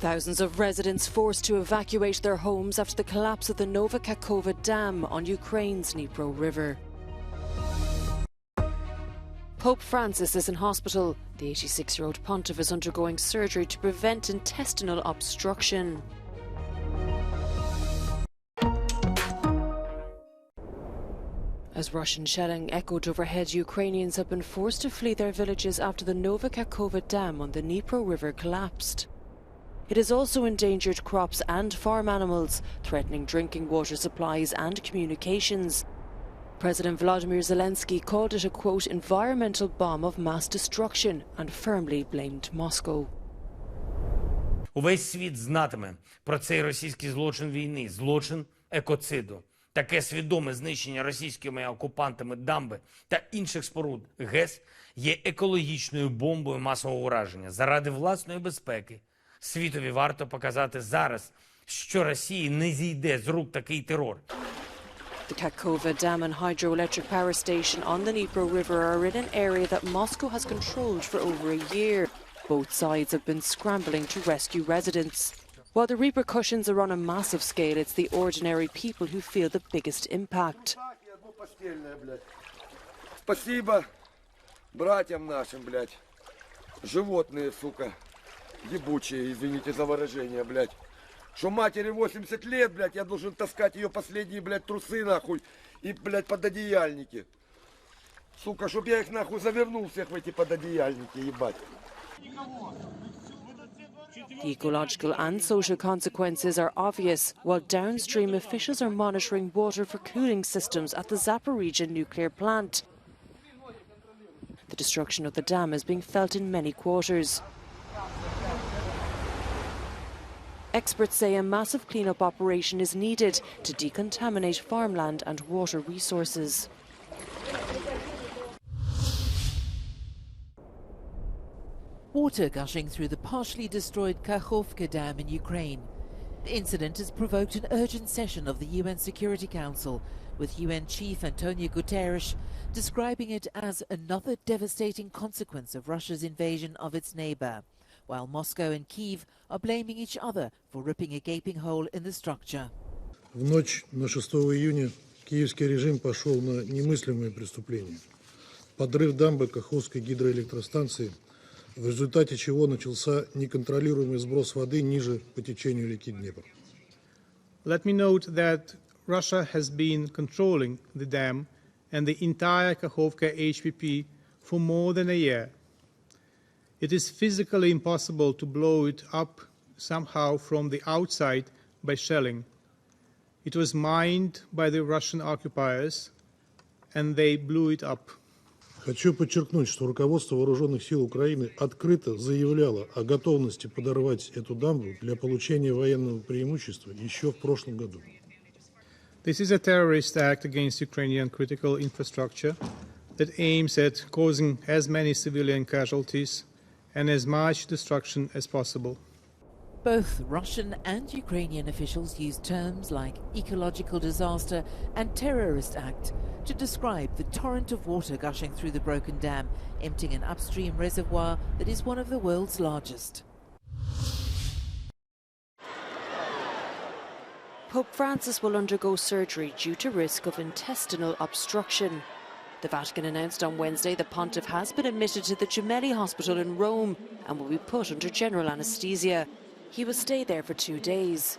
Thousands of residents forced to evacuate their homes after the collapse of the Nova Kakhovka Dam on Ukraine's Dnipro River. Pope Francis is in hospital. The 86-year-old pontiff is undergoing surgery to prevent intestinal obstruction. As Russian shelling echoed overhead, Ukrainians have been forced to flee their villages after the Nova Kakhovka Dam on the Dnipro River collapsed. It has also endangered crops and farm animals, threatening drinking water supplies and communications. President Volodymyr Zelensky called it a, quote, environmental bomb of mass destruction and firmly blamed Moscow. Увесь світ знатиме про цей російський злочин війни, злочин екоциду. Таке свідоме знищення російськими окупантами дамби та інших споруд ГЕС є екологічною бомбою масового ураження. Заради власної безпеки світові варто показати зараз, що Росії не зійде з рук такий терор. The Kakhovka Dam and hydroelectric power station on the Dnipro River are in an area that Moscow has controlled for over a year. Both sides have been scrambling to rescue residents. While the repercussions are on a massive scale, it's the ordinary people who feel the biggest impact. Спасибо братьям нашим, блядь. Животные, сука, ебучие, извините за выражение, блядь. Что матери 80 лет, блядь, я должен таскать ее последние, блядь, трусы, нахуй, и, блядь, пододеяльники. Сука, чтоб я их, нахуй, завернул всех в эти пододеяльники, ебать. The ecological and social consequences are obvious, while downstream officials are monitoring water for cooling systems at the Zaporizhzhia nuclear plant. The destruction of the dam is being felt in many quarters. Experts say a massive clean-up operation is needed to decontaminate farmland and water resources. Water gushing through the partially destroyed Kakhovka Dam in Ukraine. The incident has provoked an urgent session of the UN Security Council, with UN Chief Antonio Guterres describing it as another devastating consequence of Russia's invasion of its neighbour, while Moscow and Kyiv are blaming each other for ripping a gaping hole in the structure. В ночь на 6 июня киевский режим пошел на немыслимые преступления. Подрыв дамбы Каховской гидроэлектростанции, в результате чего начался неконтролируемый сброс воды ниже по течению реки Днепр. Let me note that Russia has been controlling the dam and the entire Kakhovka HPP for more than a year. It is physically impossible to blow it up somehow from the outside by shelling. It was mined by the Russian occupiers, and they blew it up. Хочу подчеркнуть, что руководство Вооруженных сил Украины открыто заявляло о готовности подорвать эту дамбу для получения военного преимущества еще в прошлом году. This is a terrorist act against Ukrainian critical infrastructure that aims at causing as many civilian casualties and as much destruction as possible. Both Russian and Ukrainian officials use terms like ecological disaster and terrorist act to describe the torrent of water gushing through the broken dam, emptying an upstream reservoir that is one of the world's largest. Pope Francis will undergo surgery due to risk of intestinal obstruction. The Vatican announced on Wednesday the pontiff has been admitted to the Gemelli Hospital in Rome and will be put under general anaesthesia. He will stay there for 2 days.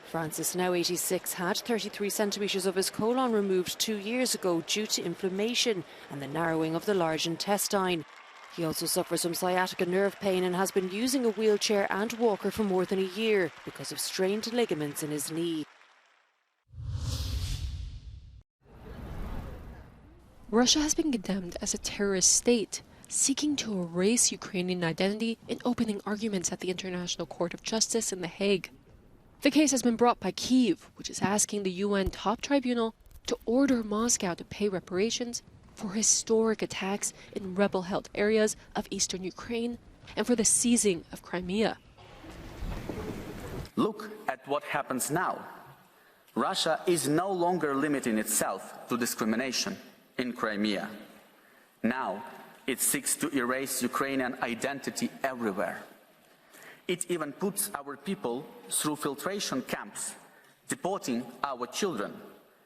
Francis, now 86, had 33 centimetres of his colon removed 2 years ago due to inflammation and the narrowing of the large intestine. He also suffers from sciatica nerve pain and has been using a wheelchair and walker for more than a year because of strained ligaments in his knee. Russia has been condemned as a terrorist state, seeking to erase Ukrainian identity in opening arguments at the International Court of Justice in The Hague. The case has been brought by Kyiv, which is asking the UN top tribunal to order Moscow to pay reparations for historic attacks in rebel-held areas of eastern Ukraine and for the seizing of Crimea. Look at what happens now. Russia is no longer limiting itself to discrimination in Crimea. Now it seeks to erase Ukrainian identity everywhere. It even puts our people through filtration camps, deporting our children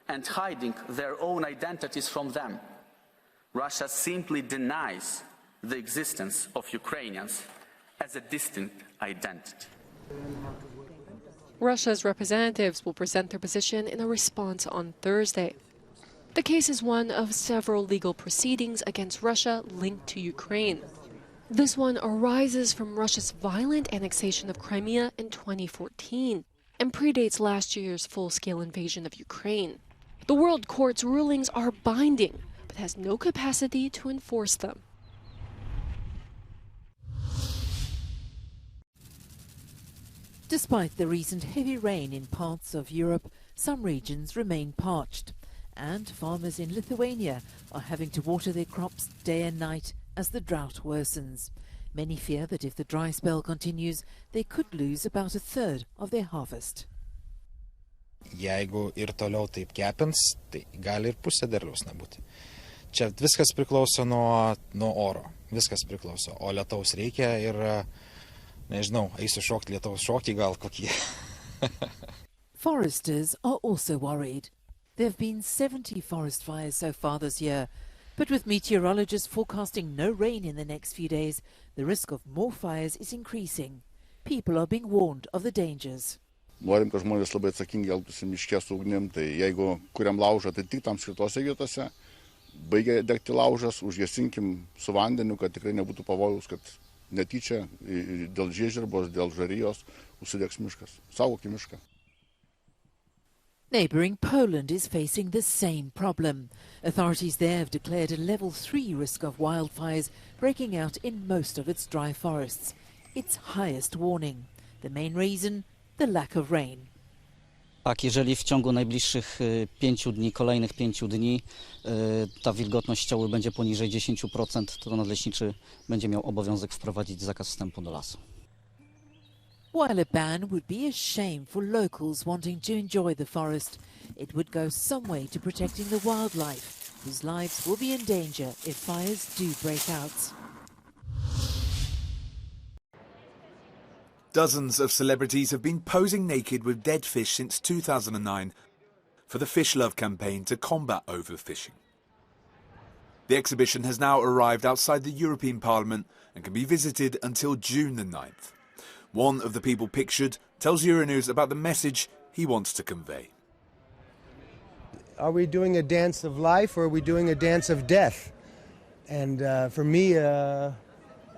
and hiding their own identities from them. Russia simply denies the existence of Ukrainians as a distinct identity. Russia's representatives will present their position in a response on Thursday. The case is one of several legal proceedings against Russia linked to Ukraine. This one arises from Russia's violent annexation of Crimea in 2014 and predates last year's full-scale invasion of Ukraine. The World Court's rulings are binding, but has no capacity to enforce them. Despite the recent heavy rain in parts of Europe, some regions remain parched, and farmers in Lithuania are having to water their crops day and night as the drought worsens. Many fear that if the dry spell continues, they could lose about a third of their harvest. Jeigu ir toliau taip kepins, tai gali ir pusė derliaus nebūti. Čia viskas priklauso nuo oro, viskas priklauso, o lietaus reikia ir, nežinau, eisiu šokti lietaus šokį gal kokį. Foresters are also worried. There have been 70 forest fires so far this year, but with meteorologists forecasting no rain in the next few days, the risk of more fires is increasing. People are being warned of the dangers. Norim, kad žmonės labai atsakingai elgtųsi miške su ugnim, tai jeigu kuriam laužą, tai tik tam skirtose vietose, baigia degti laužas, užgesinkim su vandeniu, kad tikrai nebūtų pavojus, kad netyčia dėl žiežirbos, dėl žarijos užsidegs miškas. Saugokim mišką. Neighbouring Poland is facing the same problem. Authorities there have declared a level 3 risk of wildfires breaking out in most of its dry forests. Its highest warning. The main reason? The lack of rain. Tak, jeżeli w ciągu najbliższych 5 dni, kolejnych 5 dni, ta wilgotność ścioły będzie poniżej 10%, to nadleśniczy będzie miał obowiązek wprowadzić zakaz wstępu do lasu. While a ban would be a shame for locals wanting to enjoy the forest, it would go some way to protecting the wildlife, whose lives will be in danger if fires do break out. Dozens of celebrities have been posing naked with dead fish since 2009 for the Fish Love campaign to combat overfishing. The exhibition has now arrived outside the European Parliament and can be visited until June the 9th. One of the people pictured tells Euronews about the message he wants to convey. Are we doing a dance of life or are we doing a dance of death? And for me, I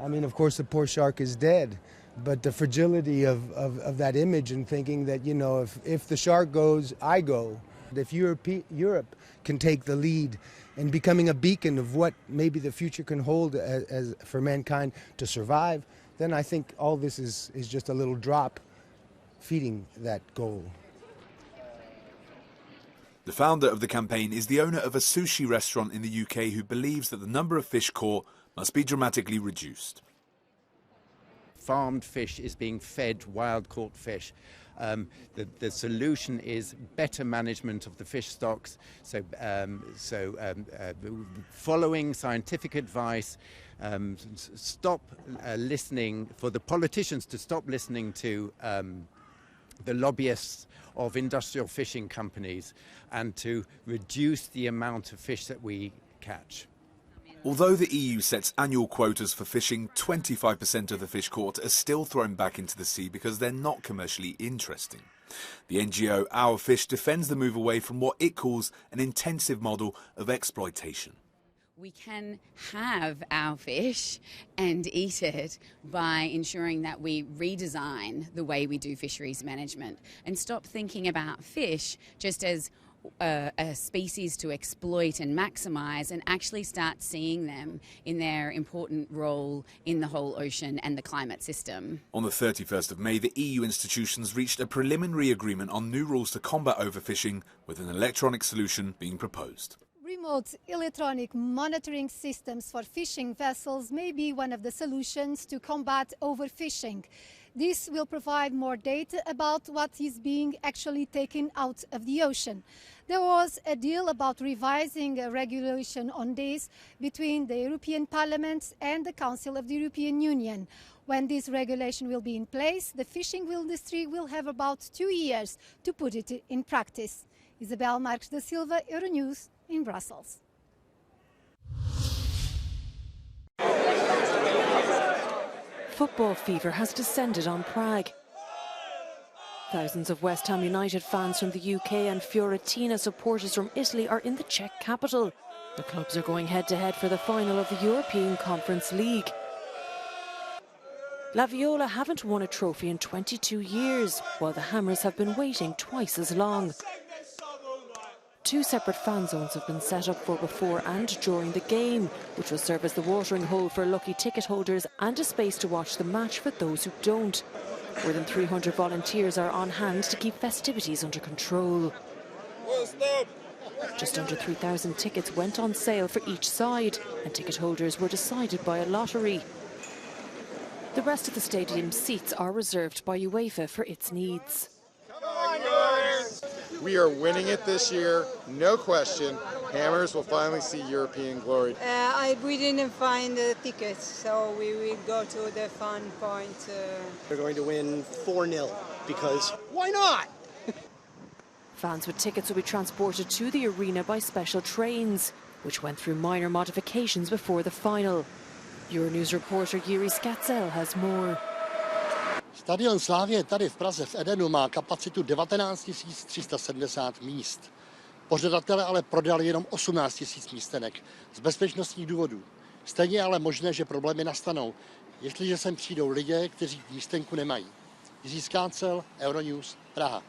mean, of course, the poor shark is dead. But the fragility of that image and thinking that, you know, if the shark goes, I go. If Europe can take the lead in becoming a beacon of what maybe the future can hold as for mankind to survive, then I think all this is just a little drop feeding that goal. The founder of the campaign is the owner of a sushi restaurant in the UK who believes that the number of fish caught must be dramatically reduced. Farmed fish is being fed wild-caught fish. The solution is better management of the fish stocks, following scientific advice, stop listening, for the politicians to stop listening to the lobbyists of industrial fishing companies and to reduce the amount of fish that we catch. Although the EU sets annual quotas for fishing, 25% of the fish caught are still thrown back into the sea because they're not commercially interesting. The NGO Our Fish defends the move away from what it calls an intensive model of exploitation. We can have our fish and eat it by ensuring that we redesign the way we do fisheries management and stop thinking about fish just as a species to exploit and maximise, and actually start seeing them in their important role in the whole ocean and the climate system. On the 31st of May, the EU institutions reached a preliminary agreement on new rules to combat overfishing, with an electronic solution being proposed. Remote electronic monitoring systems for fishing vessels may be one of the solutions to combat overfishing. This will provide more data about what is being actually taken out of the ocean. There was a deal about revising a regulation on this between the European Parliament and the Council of the European Union. When this regulation will be in place, the fishing industry will have about 2 years to put it in practice. Isabel Marques da Silva, Euronews in Brussels. Football fever has descended on Prague. Thousands of West Ham United fans from the UK and Fiorentina supporters from Italy are in the Czech capital. The clubs are going head-to-head for the final of the European Conference League. La Viola haven't won a trophy in 22 years, while the Hammers have been waiting twice as long. 2 separate fan zones have been set up for before and during the game, which will serve as the watering hole for lucky ticket holders and a space to watch the match for those who don't. More than 300 volunteers are on hand to keep festivities under control. Just under 3,000 tickets went on sale for each side, and ticket holders were decided by a lottery. The rest of the stadium's seats are reserved by UEFA for its needs. We are winning it this year, no question. Hammers will finally see European glory. We didn't find the tickets, so we will go to the fun point. They're going to win 4-0 because why not? Fans with tickets will be transported to the arena by special trains, which went through minor modifications before the final. Euronews reporter Yuri Skatzel has more. Stadion Slavie tady v Praze v Edenu má kapacitu 19 370 míst. Pořadatelé ale prodali jenom 18 000 místenek z bezpečnostních důvodů. Stejně je ale možné, že problémy nastanou, jestliže sem přijdou lidé, kteří místenku nemají. Jiří Skácel, Euronews, Praha.